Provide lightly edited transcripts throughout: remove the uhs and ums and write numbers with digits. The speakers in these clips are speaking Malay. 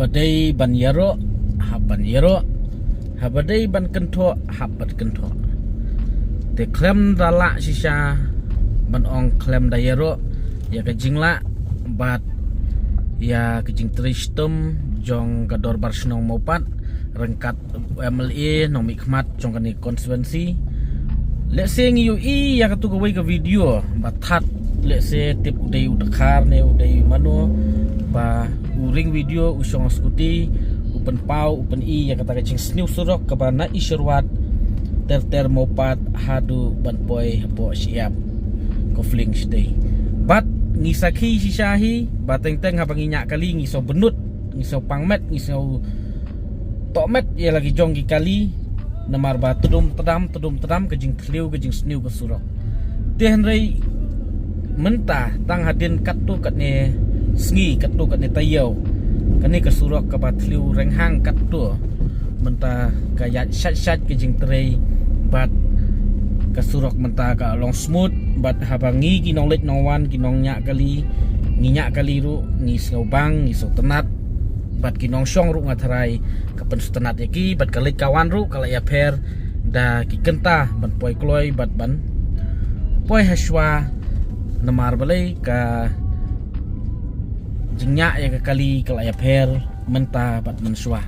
Habadai ban yero, haban yero. Habadai ban kento, habat kento. Te klem dala sisa ban ong klem da yero ya kejingla bat ya kejing tristum jong kador barsnong mopat rengkat MLA nong mikmat jong kani konstituensi. Let's say ngi UI ya katu kawai ke video batat let's say tip udai udakar ne udai mano ba uring video usong skuti upen pau upen I ya kata kecing sniu surok ke bana isyarwat ter mopat hadu ban boy bo siap kofling stay bat ngisaki sisahi bateng teng habang inyak kali ngiso benut ngiso pangmet ngiso tokmet ya lagi jonggi kali namar ba tudum tedam kejing kliu kejing sniu ke surok tehnrei mentah tang hadin katu katne sngi katu katne tayau kani ke surok ke batliu renghang katu mentah kayat syat kejing trei bat ke surok mentah ka long smooth bat habangi kinong let nongwan kinong nyak kali nginyak kali ru ngi bang ngi so tenat bat kinong syong ru ngatarai kapen tenat yaki bat kali kawan ru kala ya per da ki kenta ban poi kloi bat ban poi haswa namar balai ka jingnya ya kali kala ya per mentah bat menswa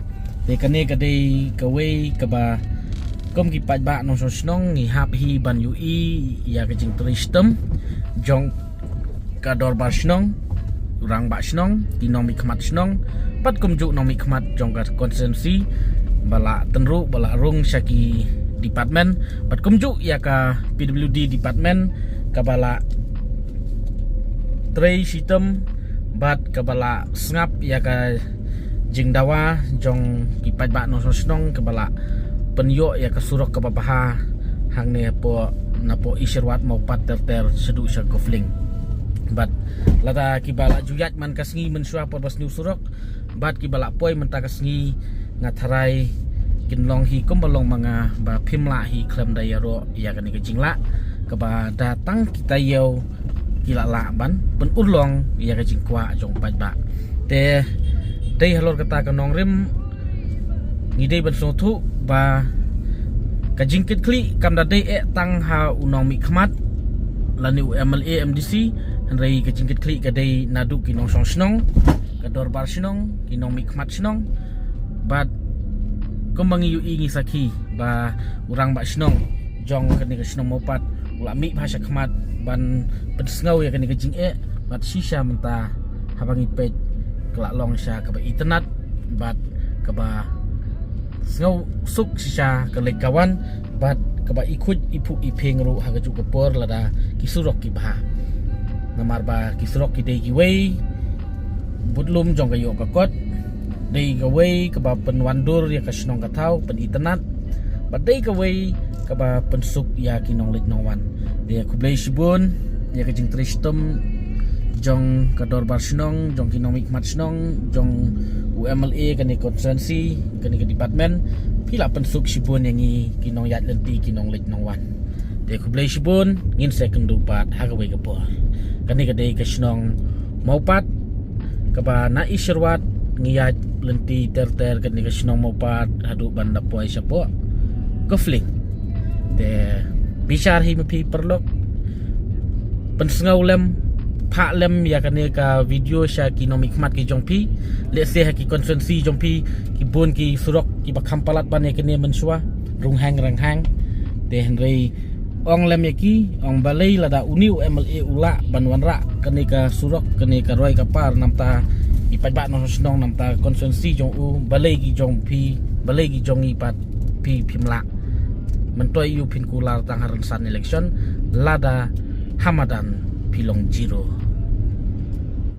de kane kadai kawai kaba kom ki pat ba nong snong ngi hap hi ban UI ya kejing tristem jong kador bar snong urang ba snong tinong mikmat snong pat kom juk nong mikmat jong ka konsensi bala tenru bala rung syaki department pat kom juk ya ka PWD department ka bala tray system bat ka bala ngap ya ka jing dawa jong ki pat ba nong snong ka bala penyo ya kesurok ke babaha hang ne po napo isyarwat mau pat ter sedu sya kofling bat lada kibala juyat man kasngi mensua por bas new surok bat kibala poi menta kasngi ngatharai kinlong hi kombalong manga ba phimla hi klem dayaro ya kani kejingla ke ba datang kita yau kila la ban pen urlong ya kejing kwa jong pat ba te dei halor kata kanong rim ngidei ban sotu ba kajingkit kli kam dadai tang ha unong mikmat lani MLA MDC hanrei kajingkit kli kadai nadu kinong song snong kador bar snong kinong mikmat snong bat kombangi UI ngisaki ba urang ba snong jong kani ka snong mopat ula mi bahasa kmat ban pensngau ya kani kajing bat sisa menta habangi pej kelak long sya ka ba internet bat ka ba ngau suk sisa kelek kawan bat keba ikut ipu ipeng ru haga juk kepor lada kisurok ki bah namar ba kisurok ki dei ki wei butlum jong kayo kakot dei ka wei keba penwandur ya kasnong katau pen internet bat dei ka wei keba pensuk ya kinong lit nongwan dia kublai sibun ya kejing tristem jong kador bar snong jong kinong mikmat snong jong UMLA kani konsensi kani ke department pila pensuk sibun yang i kinong yat lenti kinong lit nongwan de kublai sibun ngin second dupat hagawai kapor kani ke dei kasnong maupat kaba na isyarwat ngiyat lenti ter kani kasnong maupat hadu banda poi syapo kofling de bishar hi mapi perlok pensngau lem pak lem ya kane ka video sya kinong mikmat ki jongpi let's say ki konsensi jongpi ki bon ki surok ki bakampalat ban ya kane mensua rung hang rang hang de henrei ong lem yaki ong balai lada uniu MLA ula banwanra kane ka surok kane ka roi ka par namta ipat ba no snong namta konsensi jong u balai ki jongpi balai ki jongi pat pi phimla mentoi yu pin kular tang haran san election lada Hamadan Pilong Jiro.